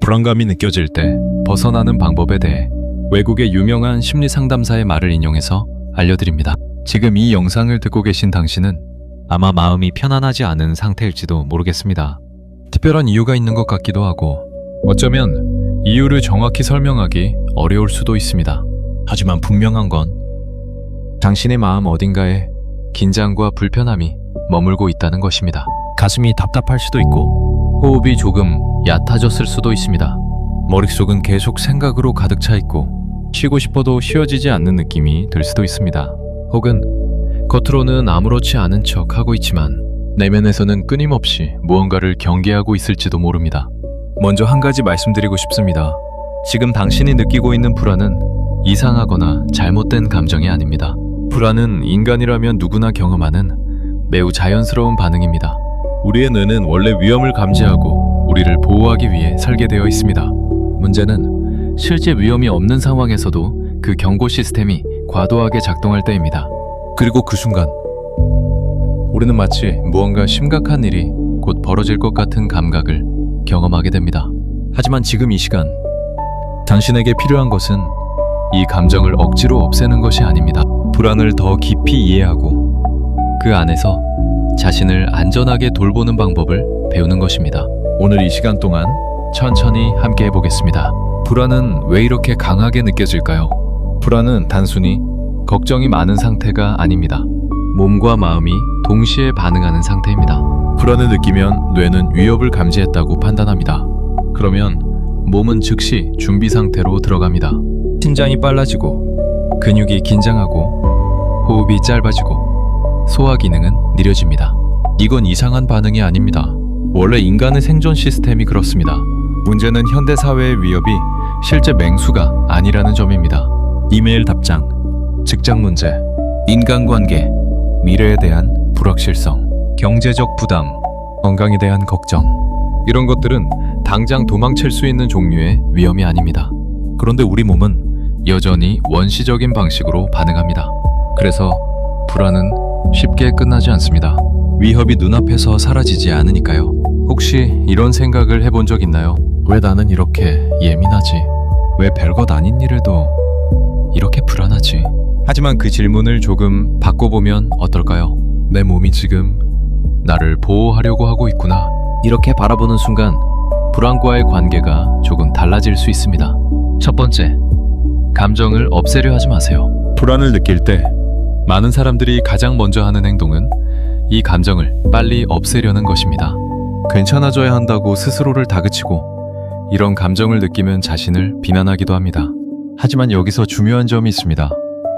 불안감이 느껴질 때 벗어나는 방법에 대해 외국의 유명한 심리 상담사의 말을 인용해서 알려드립니다. 지금 이 영상을 듣고 계신 당신은 아마 마음이 편안하지 않은 상태일지도 모르겠습니다. 특별한 이유가 있는 것 같기도 하고 어쩌면 이유를 정확히 설명하기 어려울 수도 있습니다. 하지만 분명한 건 당신의 마음 어딘가에 긴장과 불편함이 머물고 있다는 것입니다. 가슴이 답답할 수도 있고 호흡이 조금 얕아졌을 수도 있습니다. 머릿속은 계속 생각으로 가득 차 있고 쉬고 싶어도 쉬어지지 않는 느낌이 들 수도 있습니다. 혹은 겉으로는 아무렇지 않은 척 하고 있지만 내면에서는 끊임없이 무언가를 경계하고 있을지도 모릅니다. 먼저 한 가지 말씀드리고 싶습니다. 지금 당신이 느끼고 있는 불안은 이상하거나 잘못된 감정이 아닙니다. 불안은 인간이라면 누구나 경험하는 매우 자연스러운 반응입니다. 우리의 뇌는 원래 위험을 감지하고 우리를 보호하기 위해 설계되어 있습니다. 문제는 실제 위험이 없는 상황에서도 그 경고 시스템이 과도하게 작동할 때입니다. 그리고 그 순간 우리는 마치 무언가 심각한 일이 곧 벌어질 것 같은 감각을 경험하게 됩니다. 하지만 지금 이 시간 당신에게 필요한 것은 이 감정을 억지로 없애는 것이 아닙니다. 불안을 더 깊이 이해하고 그 안에서 자신을 안전하게 돌보는 방법을 배우는 것입니다. 오늘 이 시간 동안 천천히 함께 해보겠습니다. 불안은 왜 이렇게 강하게 느껴질까요? 불안은 단순히 걱정이 많은 상태가 아닙니다. 몸과 마음이 동시에 반응하는 상태입니다. 불안을 느끼면 뇌는 위협을 감지했다고 판단합니다. 그러면 몸은 즉시 준비 상태로 들어갑니다. 심장이 빨라지고 근육이 긴장하고 호흡이 짧아지고 소화 기능은 느려집니다. 이건 이상한 반응이 아닙니다. 원래 인간의 생존 시스템이 그렇습니다. 문제는 현대 사회의 위협이 실제 맹수가 아니라는 점입니다. 이메일 답장, 직장 문제, 인간관계, 미래에 대한 불확실성, 경제적 부담, 건강에 대한 걱정, 이런 것들은 당장 도망칠 수 있는 종류의 위험이 아닙니다. 그런데 우리 몸은 여전히 원시적인 방식으로 반응합니다. 그래서 불안은 쉽게 끝나지 않습니다. 위협이 눈앞에서 사라지지 않으니까요. 혹시 이런 생각을 해본 적 있나요? 왜 나는 이렇게 예민하지? 왜 별것 아닌 일에도 이렇게 불안하지? 하지만 그 질문을 조금 바꿔보면 어떨까요? 내 몸이 지금 나를 보호하려고 하고 있구나. 이렇게 바라보는 순간 불안과의 관계가 조금 달라질 수 있습니다. 첫 번째, 감정을 없애려 하지 마세요. 불안을 느낄 때 많은 사람들이 가장 먼저 하는 행동은 이 감정을 빨리 없애려는 것입니다. 괜찮아져야 한다고 스스로를 다그치고 이런 감정을 느끼면 자신을 비난하기도 합니다. 하지만 여기서 중요한 점이 있습니다.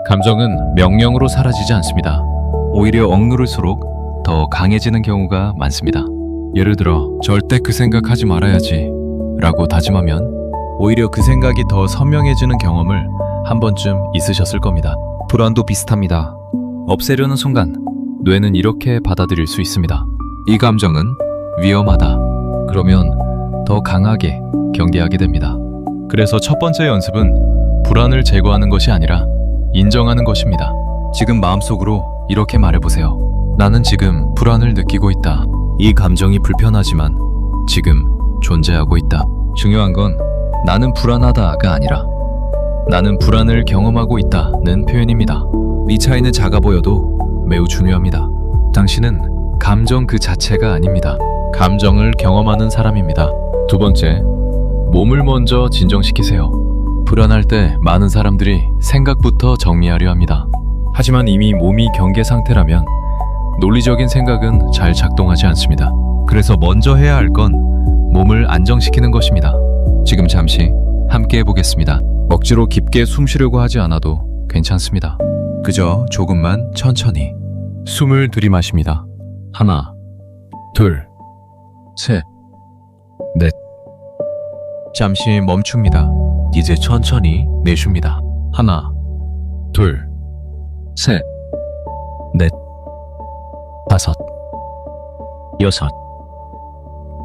감정은 명령으로 사라지지 않습니다. 오히려 억누를수록 더 강해지는 경우가 많습니다. 예를 들어 절대 그 생각하지 말아야지 라고 다짐하면 오히려 그 생각이 더 선명해지는 경험을 한 번쯤 있으셨을 겁니다. 불안도 비슷합니다. 없애려는 순간 뇌는 이렇게 받아들일 수 있습니다. 이 감정은 위험하다. 그러면 더 강하게 경계하게 됩니다. 그래서 첫 번째 연습은 불안을 제거하는 것이 아니라 인정하는 것입니다. 지금 마음속으로 이렇게 말해보세요. 나는 지금 불안을 느끼고 있다. 이 감정이 불편하지만 지금 존재하고 있다. 중요한 건 나는 불안하다가 아니라 나는 불안을 경험하고 있다는 표현입니다. 이 차이는 작아 보여도 매우 중요합니다. 당신은 감정 그 자체가 아닙니다. 감정을 경험하는 사람입니다. 두 번째, 몸을 먼저 진정시키세요. 불안할 때 많은 사람들이 생각부터 정리하려 합니다. 하지만 이미 몸이 경계 상태라면 논리적인 생각은 잘 작동하지 않습니다. 그래서 먼저 해야 할 건 몸을 안정시키는 것입니다. 지금 잠시 함께 해보겠습니다. 억지로 깊게 숨 쉬려고 하지 않아도 괜찮습니다. 그저 조금만 천천히 숨을 들이마십니다. 하나, 둘, 셋, 넷. 잠시 멈춥니다. 이제 천천히 내쉽니다. 하나, 둘, 셋, 넷, 다섯, 여섯.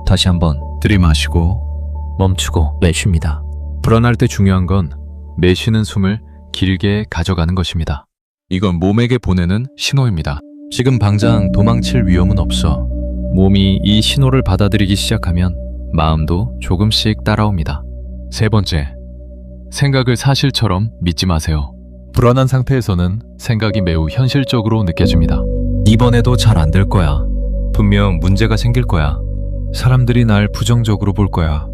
다시 한번 들이마시고 멈추고 내쉽니다. 불안할 때 중요한 건 내쉬는 숨을 길게 가져가는 것입니다. 이건 몸에게 보내는 신호입니다. 지금 당장 도망칠 위험은 없어. 몸이 이 신호를 받아들이기 시작하면 마음도 조금씩 따라옵니다. 세 번째, 생각을 사실처럼 믿지 마세요. 불안한 상태에서는 생각이 매우 현실적으로 느껴집니다. 이번에도 잘 안 될 거야. 분명 문제가 생길 거야. 사람들이 날 부정적으로 볼 거야.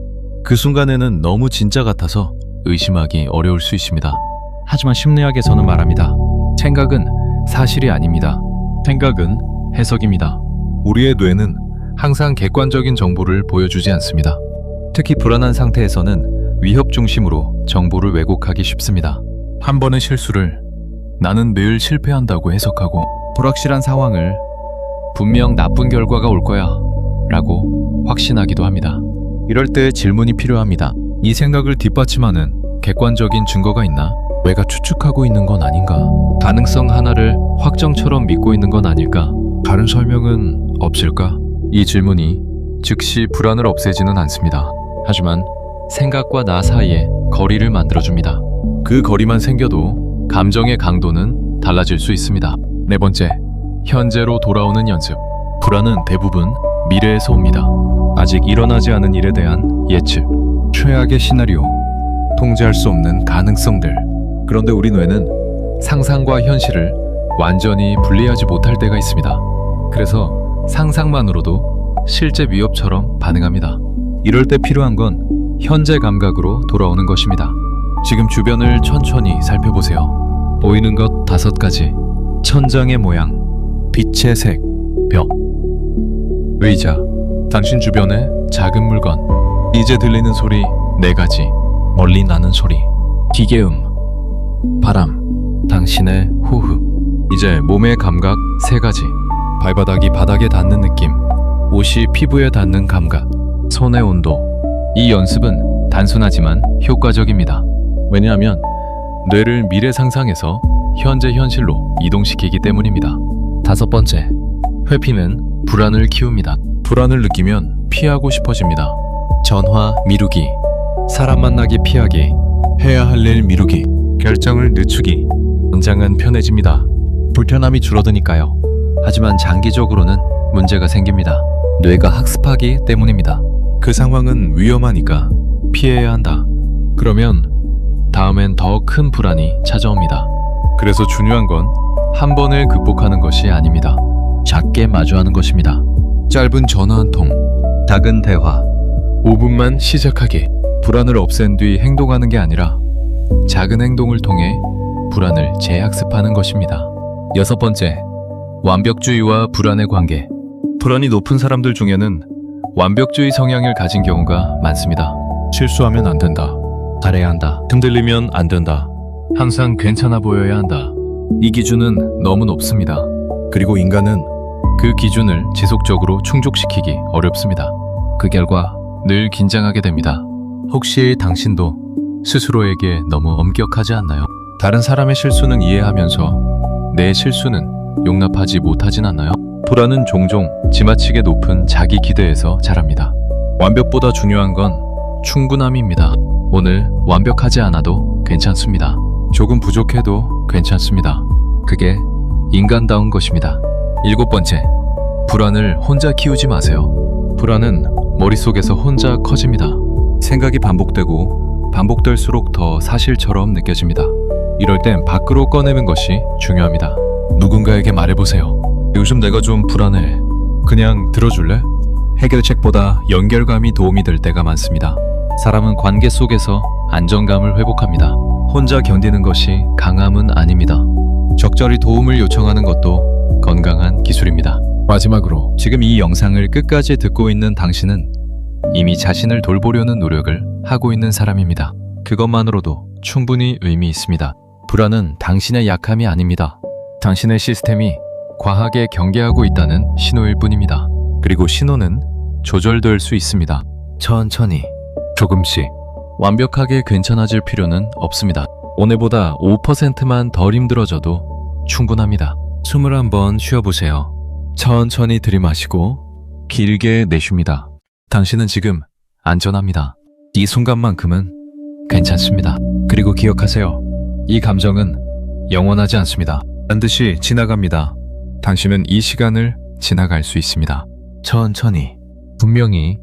그 순간에는 너무 진짜 같아서 의심하기 어려울 수 있습니다. 하지만 심리학에서는 말합니다. 생각은 사실이 아닙니다. 생각은 해석입니다. 우리의 뇌는 항상 객관적인 정보를 보여주지 않습니다. 특히 불안한 상태에서는 위협 중심으로 정보를 왜곡하기 쉽습니다. 한 번의 실수를 나는 늘 실패한다고 해석하고, 불확실한 상황을 분명 나쁜 결과가 올 거야 라고 확신하기도 합니다. 이럴 때 질문이 필요합니다. 이 생각을 뒷받침하는 객관적인 증거가 있나? 내가 추측하고 있는 건 아닌가? 가능성 하나를 확정처럼 믿고 있는 건 아닐까? 다른 설명은 없을까? 이 질문이 즉시 불안을 없애지는 않습니다. 하지만 생각과 나 사이에 거리를 만들어줍니다. 그 거리만 생겨도 감정의 강도는 달라질 수 있습니다. 네 번째, 현재로 돌아오는 연습. 불안은 대부분 미래에서 옵니다. 아직 일어나지 않은 일에 대한 예측, 최악의 시나리오, 통제할 수 없는 가능성들. 그런데 우리 뇌는 상상과 현실을 완전히 분리하지 못할 때가 있습니다. 그래서 상상만으로도 실제 위협처럼 반응합니다. 이럴 때 필요한 건 현재 감각으로 돌아오는 것입니다. 지금 주변을 천천히 살펴보세요. 보이는 것 5가지. 천장의 모양, 빛의 색, 벽, 의자, 당신 주변의 작은 물건, 이제 들리는 소리 4가지, 멀리 나는 소리, 기계음, 바람, 당신의 호흡. 이제 몸의 감각 3가지, 발바닥이 바닥에 닿는 느낌, 옷이 피부에 닿는 감각, 손의 온도. 이 연습은 단순하지만 효과적입니다. 왜냐하면 뇌를 미래 상상에서 현재 현실로 이동시키기 때문입니다. 5번째, 회피는 불안을 키웁니다. 불안을 느끼면 피하고 싶어집니다. 전화 미루기, 사람 만나기 피하기, 해야 할 일 미루기, 결정을 늦추기. 당장은 편해집니다. 불편함이 줄어드니까요. 하지만 장기적으로는 문제가 생깁니다. 뇌가 학습하기 때문입니다. 그 상황은 위험하니까 피해야 한다. 그러면 다음엔 더 큰 불안이 찾아옵니다. 그래서 중요한 건 한 번을 극복하는 것이 아닙니다. 작게 마주하는 것입니다. 짧은 전화 한 통, 작은 대화, 5분만 시작하기. 불안을 없앤 뒤 행동하는 게 아니라 작은 행동을 통해 불안을 재학습하는 것입니다. 6번째, 완벽주의와 불안의 관계. 불안이 높은 사람들 중에는 완벽주의 성향을 가진 경우가 많습니다. 실수하면 안 된다. 잘해야 한다. 흔들리면 안 된다. 항상 괜찮아 보여야 한다. 이 기준은 너무 높습니다. 그리고 인간은 그 기준을 지속적으로 충족시키기 어렵습니다. 그 결과 늘 긴장하게 됩니다. 혹시 당신도 스스로에게 너무 엄격하지 않나요? 다른 사람의 실수는 이해하면서 내 실수는 용납하지 못하진 않나요? 불안은 종종 지나치게 높은 자기 기대에서 자랍니다. 완벽보다 중요한 건 충분함입니다. 오늘 완벽하지 않아도 괜찮습니다. 조금 부족해도 괜찮습니다. 그게 인간다운 것입니다. 7번째, 불안을 혼자 키우지 마세요. 불안은 머릿속에서 혼자 커집니다. 생각이 반복될수록 더 사실처럼 느껴집니다. 이럴 땐 밖으로 꺼내는 것이 중요합니다. 누군가에게 말해보세요. 요즘 내가 좀 불안해. 그냥 들어줄래? 해결책보다 연결감이 도움이 될 때가 많습니다. 사람은 관계 속에서 안정감을 회복합니다. 혼자 견디는 것이 강함은 아닙니다. 적절히 도움을 요청하는 것도 건강한 기술입니다. 마지막으로 지금 이 영상을 끝까지 듣고 있는 당신은 이미 자신을 돌보려는 노력을 하고 있는 사람입니다. 그것만으로도 충분히 의미 있습니다. 불안은 당신의 약함이 아닙니다. 당신의 시스템이 과하게 경계하고 있다는 신호일 뿐입니다. 그리고 신호는 조절될 수 있습니다. 천천히, 조금씩. 완벽하게 괜찮아질 필요는 없습니다. 오늘보다 5%만 덜 힘들어져도 충분합니다. 숨을 한번 쉬어보세요. 천천히 들이마시고 길게 내쉽니다. 당신은 지금 안전합니다. 이 순간만큼은 괜찮습니다. 그리고 기억하세요. 이 감정은 영원하지 않습니다. 반드시 지나갑니다. 당신은 이 시간을 지나갈 수 있습니다. 천천히, 분명히